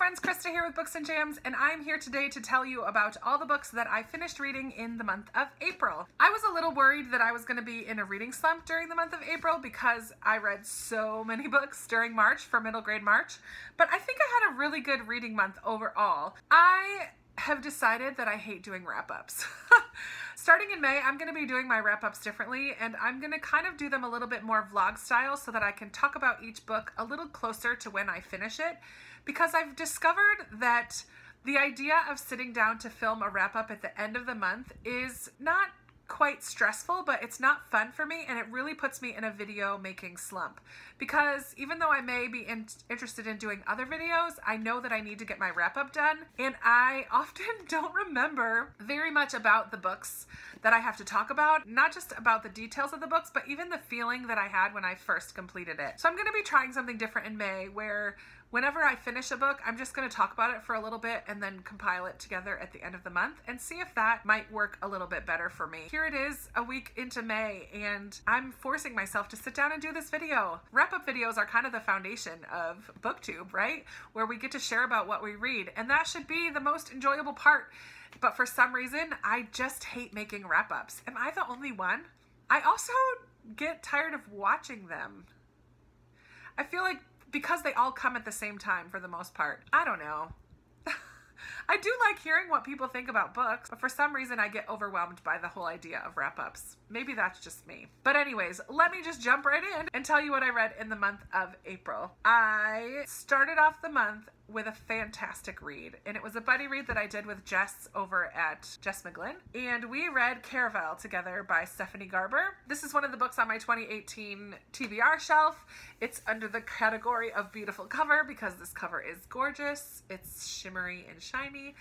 friends, Krista here with Books and Jams, and I'm here today to tell you about all the books that I finished reading in the month of April. I was a little worried that I was going to be in a reading slump during the month of April because I read so many books during March for middle grade March, but I think I had a really good reading month overall. I have decided that I hate doing wrap-ups. Starting in May, I'm going to be doing my wrap-ups differently, and I'm going to kind of do them a little bit more vlog style so that I can talk about each book a little closer to when I finish it, because I've discovered that the idea of sitting down to film a wrap-up at the end of the month is not quite stressful, but it's not fun for me, and it really puts me in a video making slump, because even though I may be interested in doing other videos, I know that I need to get my wrap-up done, and I often don't remember very much about the books that I have to talk about, not just about the details of the books, but even the feeling that I had when I first completed it. So I'm going to be trying something different in May, where whenever I finish a book, I'm just going to talk about it for a little bit and then compile it together at the end of the month and see if that might work a little bit better for me. Here it is, a week into May, and I'm forcing myself to sit down and do this video. Wrap-up videos are kind of the foundation of BookTube, right? Where we get to share about what we read, and that should be the most enjoyable part. But for some reason, I just hate making wrap-ups. Am I the only one? I also get tired of watching them. I feel like because they all come at the same time for the most part. I don't know. I do like hearing what people think about books, but for some reason I get overwhelmed by the whole idea of wrap-ups. Maybe that's just me. But anyways, let me just jump right in and tell you what I read in the month of April. I started off the month with a fantastic read, and it was a buddy read that I did with Jess over at Jess McGlynn, and we read Caraval together by Stephanie Garber. This is one of the books on my 2018 TBR shelf. It's under the category of beautiful cover because this cover is gorgeous. It's shimmery and shiny,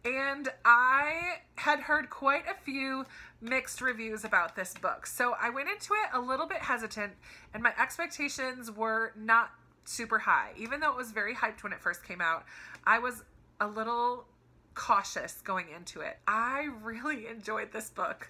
and I had heard quite a few mixed reviews about this book, so I went into it a little bit hesitant, and my expectations were not super high. Even though it was very hyped when it first came out, I was a little cautious going into it. I really enjoyed this book.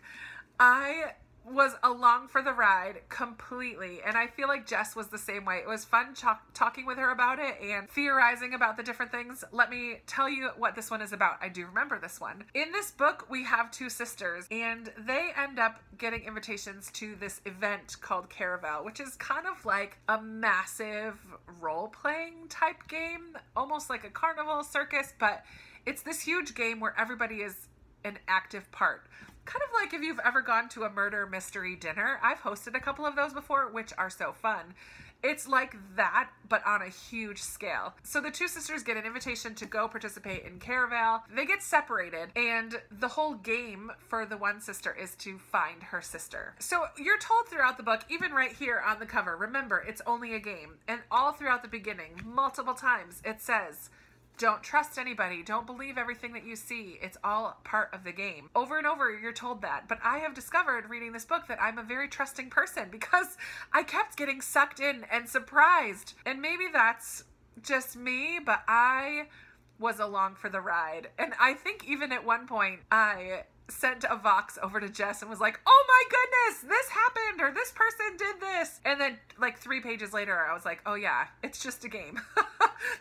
I was along for the ride completely, and I feel like Jess was the same way. It was fun talking with her about it and theorizing about the different things. Let me tell you what this one is about. I do remember this one. In this book, we have two sisters, and they end up getting invitations to this event called Caraval, which is kind of like a massive role-playing type game, almost like a carnival circus, but it's this huge game where everybody is an active part. Kind of like if you've ever gone to a murder mystery dinner. I've hosted a couple of those before, which are so fun. It's like that, but on a huge scale. So the two sisters get an invitation to go participate in Caraval. They get separated, and the whole game for the one sister is to find her sister. So you're told throughout the book, even right here on the cover, remember, it's only a game. And all throughout the beginning, multiple times, it says, don't trust anybody. Don't believe everything that you see. It's all part of the game. Over and over, you're told that. But I have discovered reading this book that I'm a very trusting person because I kept getting sucked in and surprised. And maybe that's just me, but I was along for the ride. And I think even at one point, I sent a Vox over to Jess and was like, oh my goodness, this happened, or this person did this. And then like 3 pages later, I was like, oh yeah, it's just a game.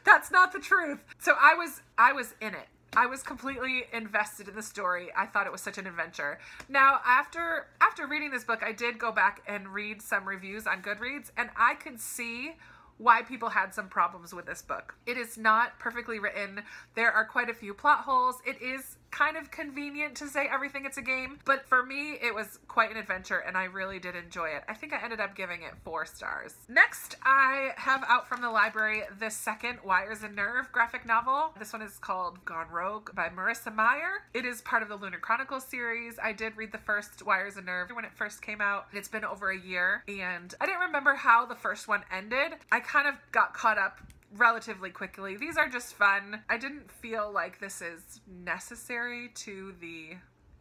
That's not the truth. So I was in it. I was completely invested in the story. I thought it was such an adventure. Now, after reading this book, I did go back and read some reviews on Goodreads, and I could see why people had some problems with this book. It is not perfectly written. There are quite a few plot holes. It is kind of convenient to say everything it's a game, but for me, it was quite an adventure, and I really did enjoy it. I think I ended up giving it 4 stars. Next, I have out from the library the second Wires and Nerve graphic novel. This one is called Gone Rogue by Marissa Meyer. It is part of the Lunar Chronicles series. I did read the first Wires and Nerve when it first came out. It's been over a year, and I didn't remember how the first one ended. I kind of got caught up relatively quickly. These are just fun. I didn't feel like this is necessary to the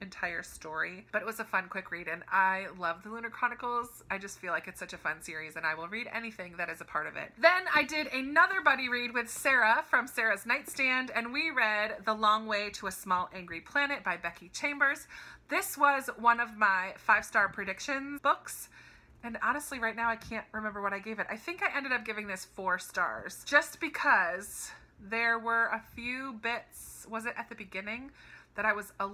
entire story, but it was a fun quick read, and I love the Lunar Chronicles. I just feel like it's such a fun series, and I will read anything that is a part of it. Then I did another buddy read with Sara from Sara's Nightstand, and we read The Long Way to a Small Angry Planet by Becky Chambers. This was one of my 5-star predictions books. And honestly, right now, I can't remember what I gave it. I think I ended up giving this 4 stars just because There were a few bits, was it at the beginning, that was a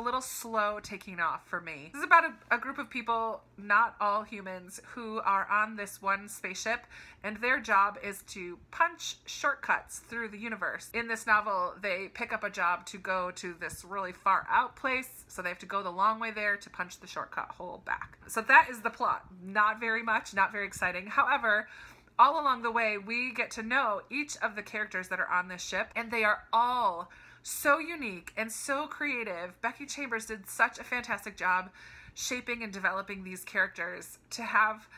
little slow taking off for me. This is about a group of people, not all humans, who are on this one spaceship, and their job is to punch shortcuts through the universe. In this novel, they pick up a job to go to this really far out place, so they have to go the long way there to punch the shortcut hole back. So that is the plot. Not very much, not very exciting. However, all along the way, we get to know each of the characters that are on this ship, and they are all so unique and so creative. Becky Chambers did such a fantastic job shaping and developing these characters to have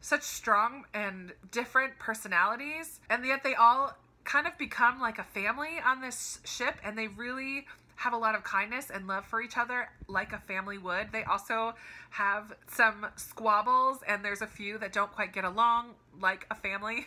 such strong and different personalities, and yet they all kind of become like a family on this ship, and they really have a lot of kindness and love for each other like a family would. They also have some squabbles, and there's a few that don't quite get along like a family.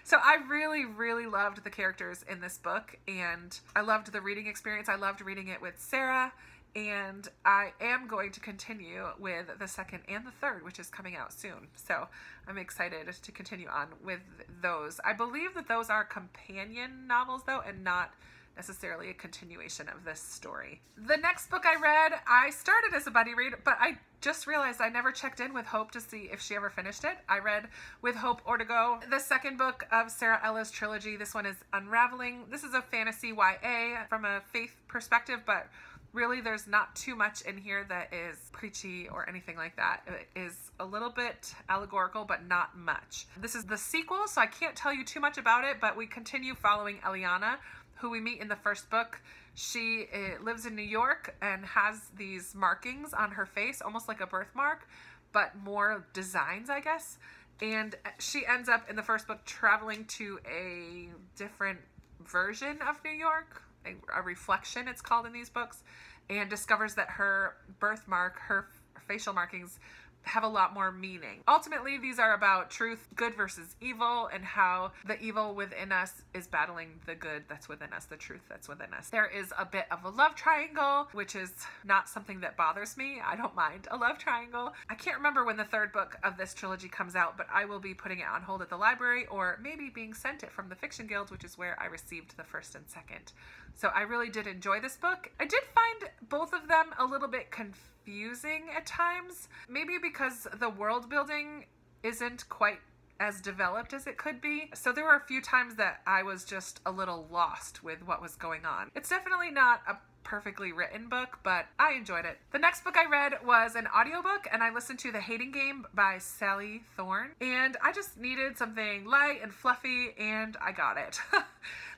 So I really, really loved the characters in this book, and I loved the reading experience. I loved reading it with Sara, and I am going to continue with the second and the third, which is coming out soon. So I'm excited to continue on with those. I believe that those are companion novels though, and not necessarily a continuation of this story. The next book I read, I started as a buddy read, but I just realized I never checked in with Hope to see if she ever finished it. I read With Hope or to Go, the second book of Sara Ella's trilogy. This one is Unraveling. This is a fantasy YA from a faith perspective, but really there's not too much in here that is preachy or anything like that. It is a little bit allegorical, but not much. This is the sequel, so I can't tell you too much about it, but we continue following Eliana, who we meet in the first book. She lives in New York and has these markings on her face, almost like a birthmark, but more designs, I guess. And she ends up in the first book traveling to a different version of New York, a reflection it's called in these books, and discovers that her birthmark, her facial markings, have a lot more meaning. Ultimately, these are about truth, good versus evil, and how the evil within us is battling the good that's within us, the truth that's within us. There is a bit of a love triangle, which is not something that bothers me. I don't mind a love triangle. I can't remember when the third book of this trilogy comes out, but I will be putting it on hold at the library, or maybe being sent it from the Fiction Guild, which is where I received the first and second. So I really did enjoy this book. I did find both of them a little bit confusing at times, maybe because the world building isn't quite as developed as it could be. So there were a few times that I was just a little lost with what was going on. It's definitely not a perfectly written book, but I enjoyed it. The next book I read was an audiobook, and I listened to The Hating Game by Sally Thorne, and I just needed something light and fluffy, and I got it.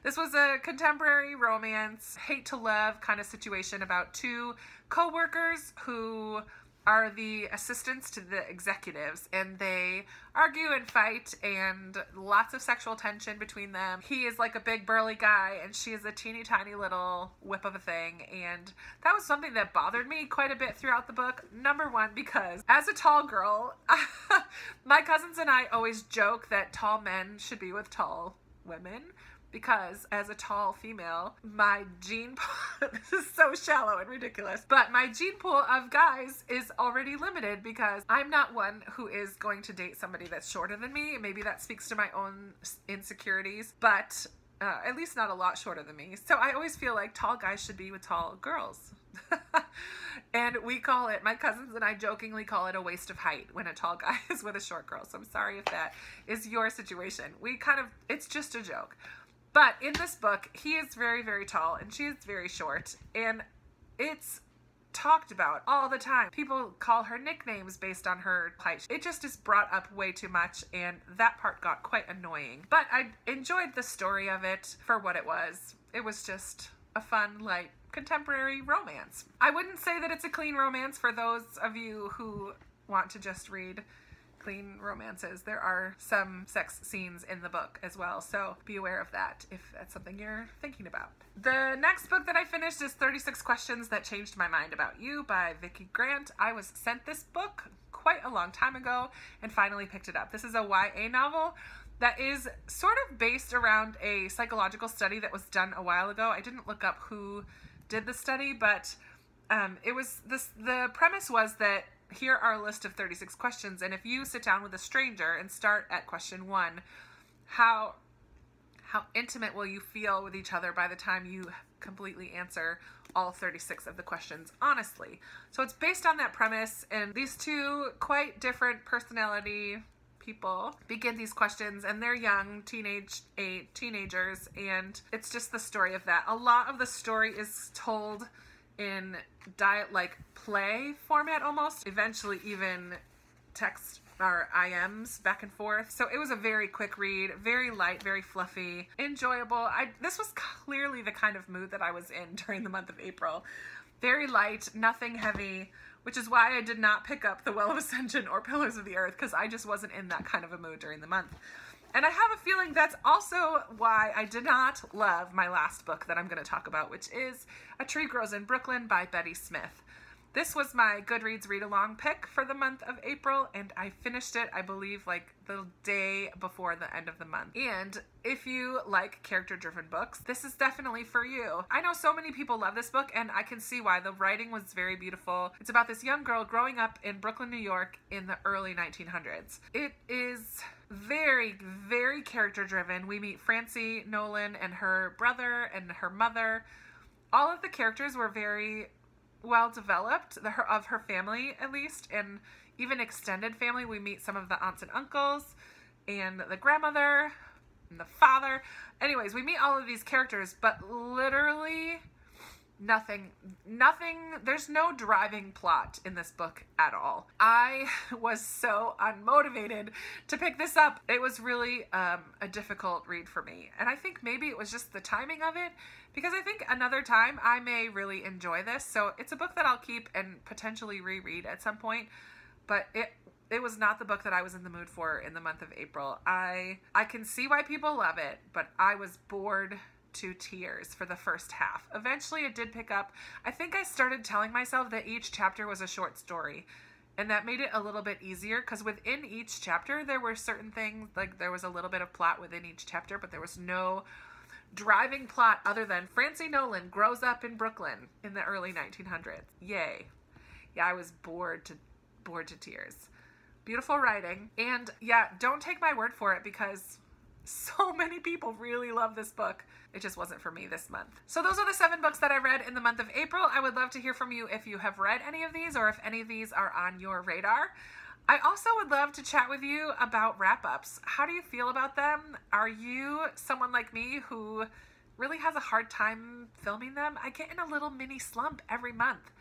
This was a contemporary romance, hate to love kind of situation about two co-workers who are the assistants to the executives, and they argue and fight, and lots of sexual tension between them. He is like a big burly guy, and she is a teeny tiny little whip of a thing, and that was something that bothered me quite a bit throughout the book. Number one, because as a tall girl, my cousins and I always joke that tall men should be with tall women, because as a tall female, my gene pool, this is so shallow and ridiculous, but my gene pool of guys is already limited because I'm not one who is going to date somebody that's shorter than me. Maybe that speaks to my own insecurities, but at least not a lot shorter than me. So I always feel like tall guys should be with tall girls. And we call it, my cousins and I jokingly call it a waste of height when a tall guy is with a short girl. So I'm sorry if that is your situation. It's just a joke. But in this book, he is very, very tall and she is very short, and it's talked about all the time. People call her nicknames based on her height. It just is brought up way too much, and that part got quite annoying. But I enjoyed the story of it for what it was. It was just a fun, light, contemporary romance. I wouldn't say that it's a clean romance for those of you who want to just read clean romances. There are some sex scenes in the book as well, so be aware of that if that's something you're thinking about. The next book that I finished is 36 Questions That Changed My Mind About You by Vicki Grant. I was sent this book quite a long time ago and finally picked it up. This is a YA novel that is sort of based around a psychological study that was done a while ago. I didn't look up who did the study, but the premise was that here are a list of 36 questions, and if you sit down with a stranger and start at question 1, how How intimate will you feel with each other by the time you completely answer all 36 of the questions honestly? So it's based on that premise, and these two quite different personality people begin these questions, and they're young teenagers, and it's just the story of that. A lot of the story is told in like play format almost, eventually even text or IMs back and forth. So it was a very quick read, very light, very fluffy, enjoyable. This was clearly the kind of mood that I was in during the month of April. Very light, nothing heavy, which is why I did not pick up The Well of Ascension or Pillars of the Earth, because I just wasn't in that kind of a mood during the month. And I have a feeling that's also why I did not love my last book that I'm going to talk about, which is A Tree Grows in Brooklyn by Betty Smith. This was my Goodreads read-along pick for the month of April, and I finished it, I believe, like the day before the end of the month. And if you like character-driven books, this is definitely for you. I know so many people love this book, and I can see why. The writing was very beautiful. It's about this young girl growing up in Brooklyn, New York in the early 1900s. It is very, very character-driven. We meet Francie Nolan and her brother and her mother. All of the characters were very well developed, of her family at least, and even extended family. We meet some of the aunts and uncles and the grandmother and the father. Anyways, we meet all of these characters, but literally nothing, there's no driving plot in this book at all. I was so unmotivated to pick this up. It was really a difficult read for me, and I think maybe it was just the timing of it, because I think another time I may really enjoy this. So it's a book that I'll keep and potentially reread at some point, but it was not the book that I was in the mood for in the month of April. I can see why people love it, but I was bored to tears for the first half. Eventually it did pick up. I think I started telling myself that each chapter was a short story, and that made it a little bit easier, because within each chapter there were certain things, like there was a little bit of plot within each chapter, but there was no driving plot other than Francie Nolan grows up in Brooklyn in the early 1900s. Yay. Yeah, I was bored to tears. Beautiful writing. And yeah, don't take my word for it, because so many people really love this book. It just wasn't for me this month. So those are the 7 books that I read in the month of April. I would love to hear from you if you have read any of these, or if any of these are on your radar. I also would love to chat with you about wrap-ups. How do you feel about them? Are you someone like me who really has a hard time filming them? I get in a little mini slump every month.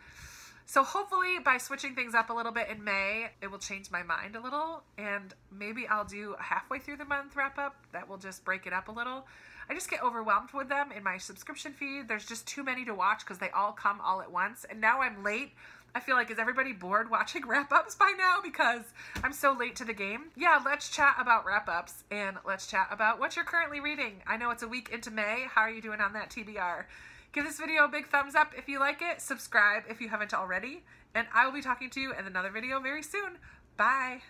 So hopefully by switching things up a little bit in May, it will change my mind a little, and maybe I'll do a halfway through the month wrap-up that will just break it up a little. I just get overwhelmed with them in my subscription feed. There's just too many to watch because they all come all at once, and now I'm late. I feel like, is everybody bored watching wrap-ups by now because I'm so late to the game? Yeah, let's chat about wrap-ups, and let's chat about what you're currently reading. I know it's a week into May. How are you doing on that TBR? Give this video a big thumbs up if you like it. Subscribe if you haven't already. And I will be talking to you in another video very soon. Bye.